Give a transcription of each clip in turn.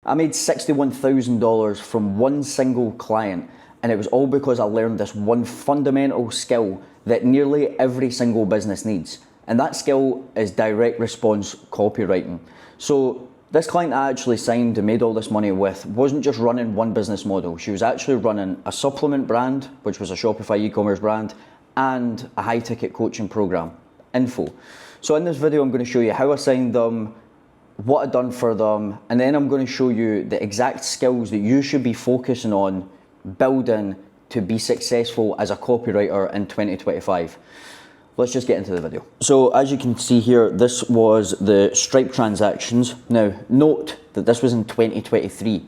I made $61,000 from one single client, and it was all because I learned this one fundamental skill that nearly every single business needs. And that skill is direct response copywriting. So this client I actually signed and made all this money with wasn't just running one business model. She was actually running a supplement brand, which was a Shopify e-commerce brand, and a high ticket coaching program, Info. So in this video, I'm going to show you how I signed them, what I've done for them, and then I'm going to show you the exact skills that you should be focusing on building to be successful as a copywriter in 2025. Let's just get into the video. So as you can see here, this was the Stripe transactions. Now note that this was in 2023.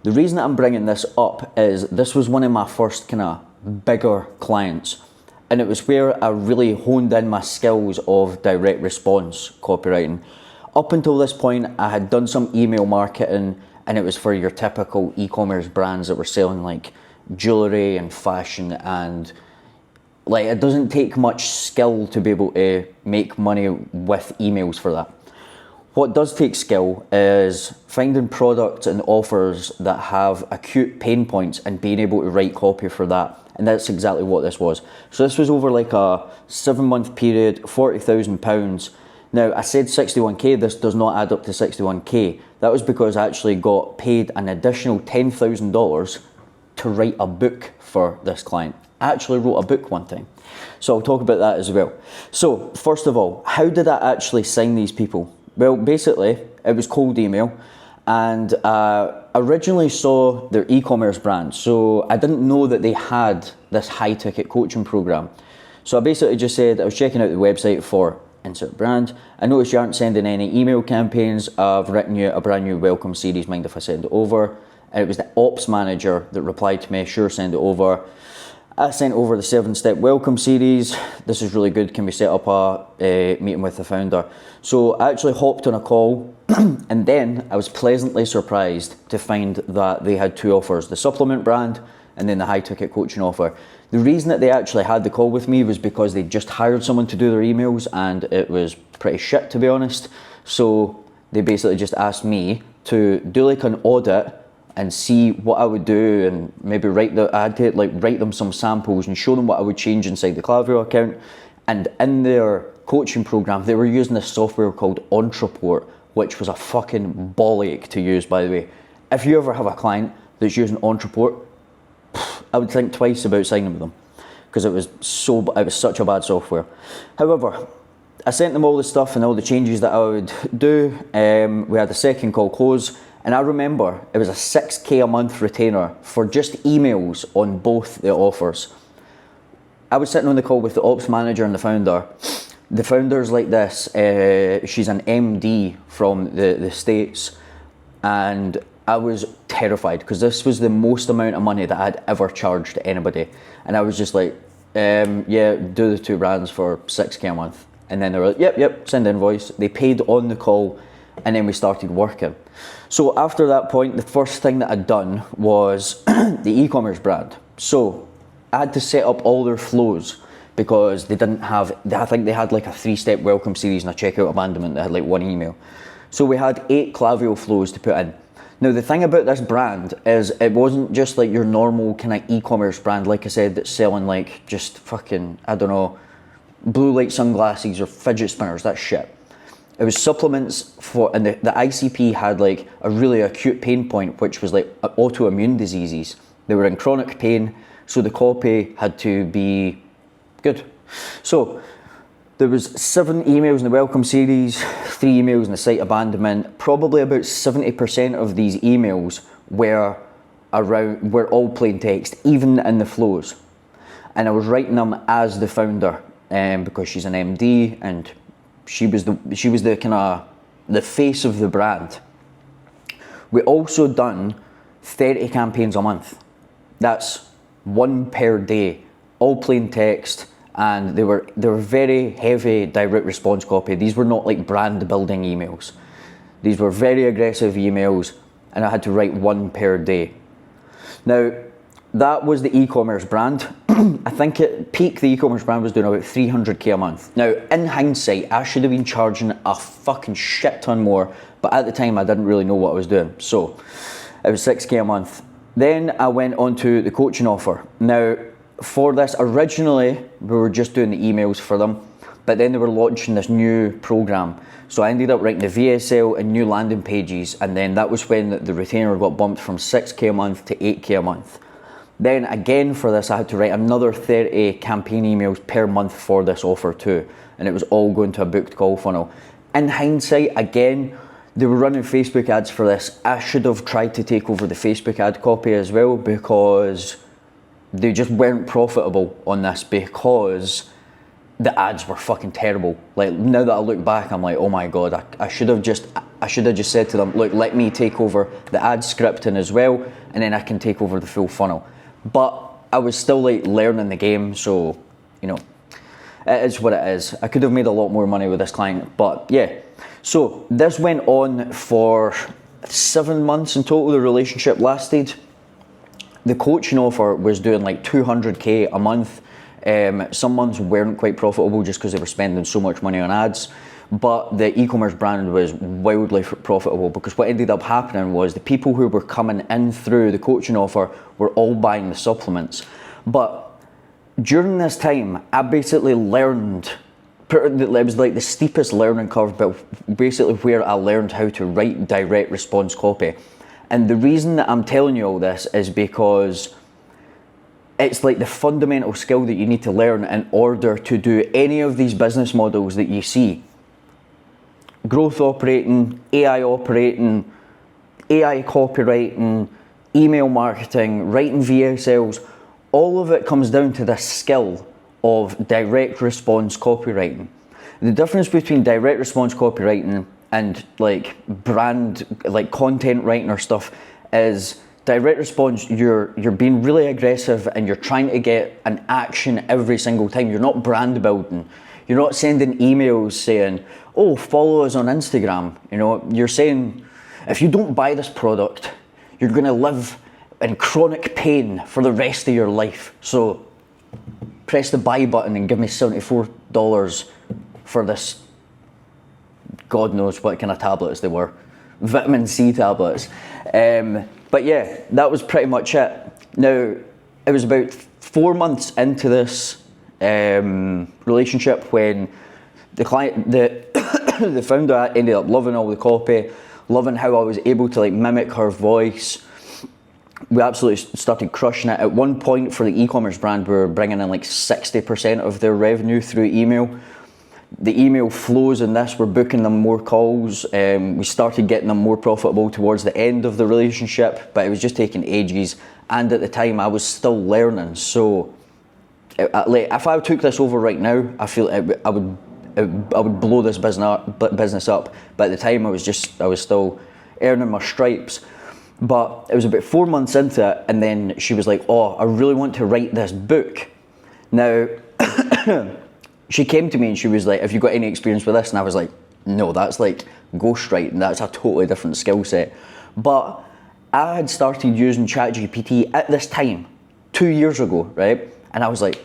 The reason that I'm bringing this up is this was one of my first kind of bigger clients, and it was where I really honed in my skills of direct response copywriting. Up until this point, I had done some email marketing, and it was for your typical e-commerce brands that were selling like jewelry and fashion, and like it doesn't take much skill to be able to make money with emails for that. What does take skill is finding products and offers that have acute pain points and being able to write copy for that. And that's exactly what this was. So this was over like a 7-month period, £40,000. Now I said 61k, this does not add up to 61k. That was because I actually got paid an additional $10,000 to write a book for this client. I actually wrote a book one time. So I'll talk about that as well. So first of all, how did I actually sign these people? Well, basically it was cold email, and originally saw their e-commerce brand. So I didn't know that they had this high ticket coaching program. So I basically just said, I was checking out the website for insert brand. I noticed you aren't sending any email campaigns. I've written you a brand new welcome series, mind if I send it over? And it was the ops manager that replied to me, sure, send it over. I sent over the 7-step welcome series. This is really good. Can we set up a meeting with the founder? So I actually hopped on a call and then I was pleasantly surprised to find that they had 2 offers, the supplement brand and then the high ticket coaching offer. The reason that they actually had the call with me was because they just hired someone to do their emails and it was pretty shit, to be honest. So they basically just asked me to do like an audit and see what I would do, and maybe I had to like write them some samples and show them what I would change inside the Klaviyo account. And in their coaching program, they were using this software called Entreport, which was a fucking bollock to use, by the way. If you ever have a client that's using Entreport, I would think twice about signing with them, because it was such a bad software. However, I sent them all the stuff and all the changes that I would do. We had the second call close. And I remember it was a 6k a month retainer for just emails on both the offers. I was sitting on the call with the ops manager and the founder. The founder's like this, she's an MD from the States, and I was terrified because this was the most amount of money that I'd ever charged to anybody. And I was just like, yeah, do the 2 brands for 6k a month. And then they were like, yep, send invoice. They paid on the call, and then we started working. So after that point, the first thing that I'd done was the e-commerce brand. So I had to set up all their flows because they didn't have, I think they had like a 3-step welcome series and a checkout abandonment that had like 1 email. So we had 8 Klaviyo flows to put in. Now the thing about this brand is it wasn't just like your normal kind of e-commerce brand, like I said, that's selling like just fucking, I don't know, blue light sunglasses or fidget spinners, that shit. It was supplements for, and the ICP had like a really acute pain point, which was like autoimmune diseases. They were in chronic pain, so the copy had to be good. So there was 7 emails in the welcome series, 3 emails in the site abandonment. Probably about 70% of these emails were all plain text, even in the flows. And I was writing them as the founder, because she's an MD and she was the kind of the face of the brand. We also done 30 campaigns a month. That's 1 per day, all plain text, and they were very heavy direct response copy. These were not like brand building emails. These were very aggressive emails, and I had to write 1 per day. Now, that was the e-commerce brand. I think at peak, the e-commerce brand was doing about 300k a month. Now, in hindsight, I should have been charging a fucking shit ton more but at the time I didn't really know what I was doing. So it was 6k a month. Then I went on to the coaching offer. Now for this, originally we were just doing the emails for them, but then they were launching this new program. So I ended up writing the VSL and new landing pages, and then that was when the retainer got bumped from 6k a month to 8k a month. Then again for this, I had to write another 30 campaign emails per month for this offer too, and it was all going to a booked call funnel. In hindsight, again, they were running Facebook ads for this. I should have tried to take over the Facebook ad copy as well, because they just weren't profitable on this, because the ads were fucking terrible. Like, now that I look back, I'm like, oh my god, I should have just said to them, look, let me take over the ad scripting as well, and then I can take over the full funnel. But I was still like learning the game, so you know, it is what it is. I could have made a lot more money with this client, but yeah. So this went on for 7 months in total. The relationship lasted. The coaching offer was doing like 200k a month. Some months weren't quite profitable just because they were spending so much money on ads, but the e-commerce brand was wildly profitable, because what ended up happening was the people who were coming in through the coaching offer were all buying the supplements. But during this time, I basically learned, it was like the steepest learning curve, but basically where I learned how to write direct response copy. And the reason that I'm telling you all this is because it's like the fundamental skill that you need to learn in order to do any of these business models that you see. Growth operating, AI copywriting, email marketing, writing VSLs, all of it comes down to the skill of direct response copywriting. The difference between direct response copywriting and like brand, like content writing or stuff, is direct response, you're being really aggressive and you're trying to get an action every single time. You're not brand building. You're not sending emails saying, oh, follow us on Instagram. You know, you're saying, if you don't buy this product, you're gonna live in chronic pain for the rest of your life. So press the buy button and give me $74 for this, God knows what kind of tablets they were. Vitamin C tablets. But yeah, that was pretty much it. Now, it was about 4 months into this relationship when the client, the founder, ended up loving all the copy, loving how I was able to like mimic her voice. We absolutely started crushing it. At one point for the e-commerce brand, we were bringing in like 60% of their revenue through email. The email flows in this, we're booking them more calls. We started getting them more profitable towards the end of the relationship, but it was just taking ages. And at the time I was still learning. So if I took this over right now, I feel I would blow this business up. But at the time I was still earning my stripes. But it was about 4 months into it, and then she was like, oh, I really want to write this book. Now, she came to me and she was like, have you got any experience with this? And I was like, no, that's like ghostwriting. That's a totally different skill set. But I had started using ChatGPT at this time, 2 years ago, right? And I was like,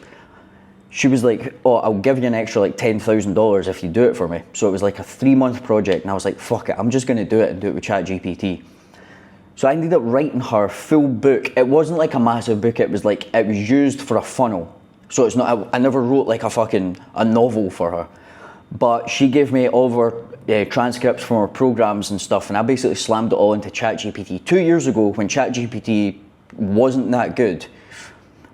she was like, oh, I'll give you an extra like $10,000 if you do it for me. So it was like a 3-month project, and I was like, fuck it, I'm just gonna do it and do it with ChatGPT. So I ended up writing her full book. It wasn't like a massive book, it was used for a funnel. So it's not, I never wrote like a novel for her. But she gave me all of her transcripts from her programs and stuff, and I basically slammed it all into ChatGPT 2 years ago when ChatGPT wasn't that good.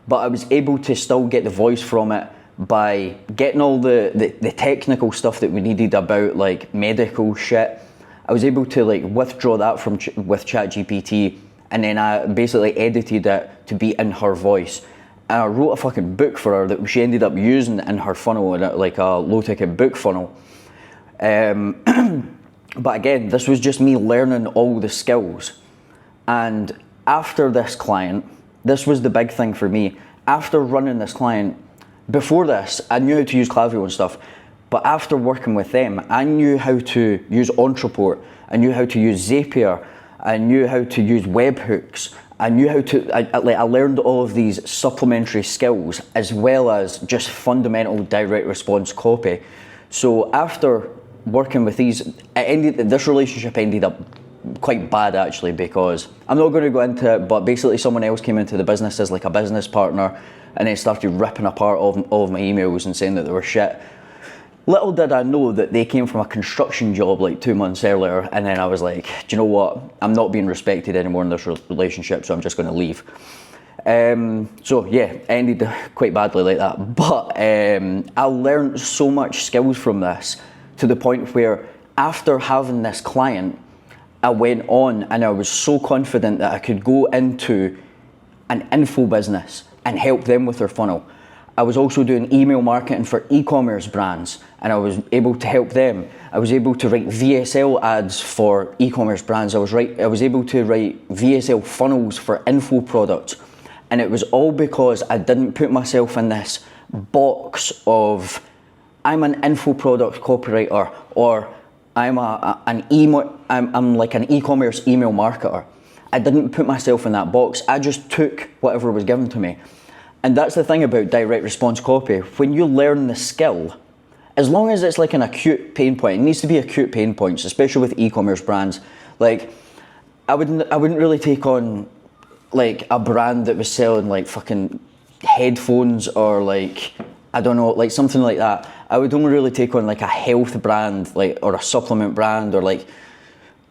But I was able to still get the voice from it by getting all the technical stuff that we needed about like medical shit. I was able to like withdraw that with ChatGPT, and then I basically edited it to be in her voice. And I wrote a fucking book for her that she ended up using in her funnel, like a low ticket book funnel. But again, this was just me learning all the skills. And after this client, this was the big thing for me. After running this client, before this, I knew how to use Klaviyo and stuff. But after working with them, I knew how to use Ontraport, I knew how to use Zapier, I knew how to use webhooks, I knew how to, I learned all of these supplementary skills as well as just fundamental direct response copy. So after working with this relationship ended up quite bad actually, because I'm not going to go into it, but basically someone else came into the business as like a business partner and then started ripping apart all of my emails and saying that they were shit. Little did I know that they came from a construction job like 2 months earlier, and then I was like, do you know what? I'm not being respected anymore in this relationship, so I'm just going to leave. So yeah, it ended quite badly like that. But I learned so much skills from this, to the point where after having this client, I went on and I was so confident that I could go into an info business and help them with their funnel. I was also doing email marketing for e-commerce brands, and I was able to help them. I was able to write VSL ads for e-commerce brands. I was able to write VSL funnels for info products. And it was all because I didn't put myself in this box of, I'm an info product copywriter, or I'm like an e-commerce email marketer. I didn't put myself in that box. I just took whatever was given to me. And that's the thing about direct response copy. When you learn the skill, as long as it's like an acute pain point, it needs to be acute pain points, especially with e-commerce brands. Like, I wouldn't really take on like a brand that was selling like fucking headphones, or like, I don't know, like something like that. I would only really take on like a health brand, like, or a supplement brand, or like,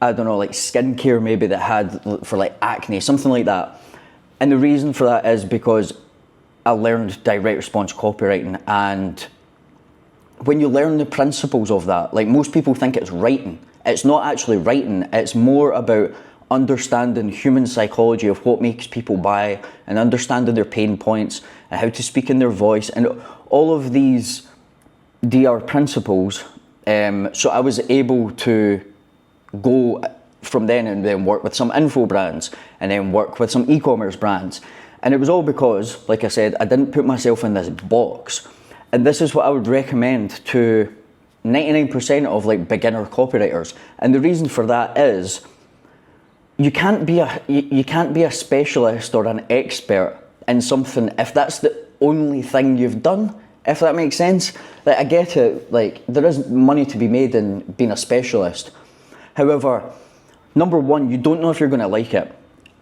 I don't know, like skincare maybe that had for like acne, something like that. And the reason for that is because I learned direct response copywriting, and when you learn the principles of that, like, most people think it's writing. It's not actually writing, it's more about understanding human psychology of what makes people buy, and understanding their pain points and how to speak in their voice, and all of these DR principles. So I was able to go from then and then work with some info brands, and then work with some e-commerce brands. And it was all because, like I said, I didn't put myself in this box. And this is what I would recommend to 99% of like beginner copywriters. And the reason for that is, you can't be a specialist or an expert in something if that's the only thing you've done, if that makes sense. Like, I get it, like, there is money to be made in being a specialist. However, number one, you don't know if you're going to like it.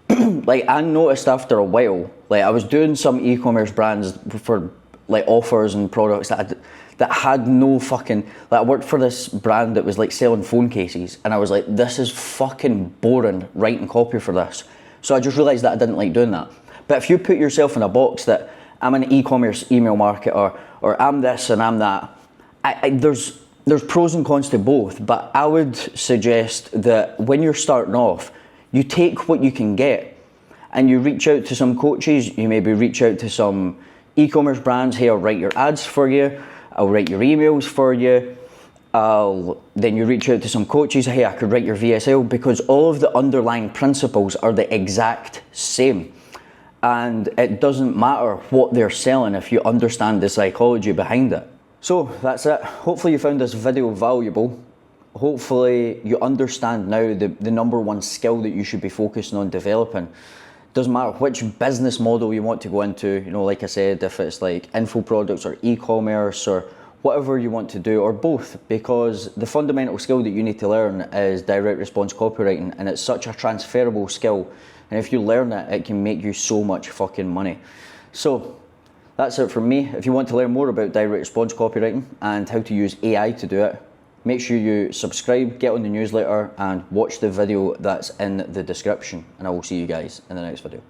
Like, I noticed after a while, like, I was doing some e-commerce brands for like offers and products that had no fucking, like, I worked for this brand that was like selling phone cases, and I was like, this is fucking boring writing copy for this. So I just realized that I didn't like doing that. But if you put yourself in a box that I'm an e-commerce email marketer, or I'm this and I'm that, there's pros and cons to both. But I would suggest that when you're starting off, you take what you can get, and you reach out to some coaches. You maybe reach out to some e-commerce brands. Hey, I'll write your ads for you, I'll write your emails for you. Then you reach out to some coaches. Hey, I could write your VSL, because all of the underlying principles are the exact same. And it doesn't matter what they're selling if you understand the psychology behind it. So that's it. Hopefully you found this video valuable. Hopefully you understand now the number one skill that you should be focusing on developing. Doesn't matter which business model you want to go into, you know, like I said, if it's like info products or e-commerce or whatever you want to do, or both, because the fundamental skill that you need to learn is direct response copywriting, and it's such a transferable skill. And if you learn it, it can make you so much fucking money. So that's it from me. If you want to learn more about direct response copywriting and how to use AI to do it, make sure you subscribe, get on the newsletter, and watch the video that's in the description. And I will see you guys in the next video.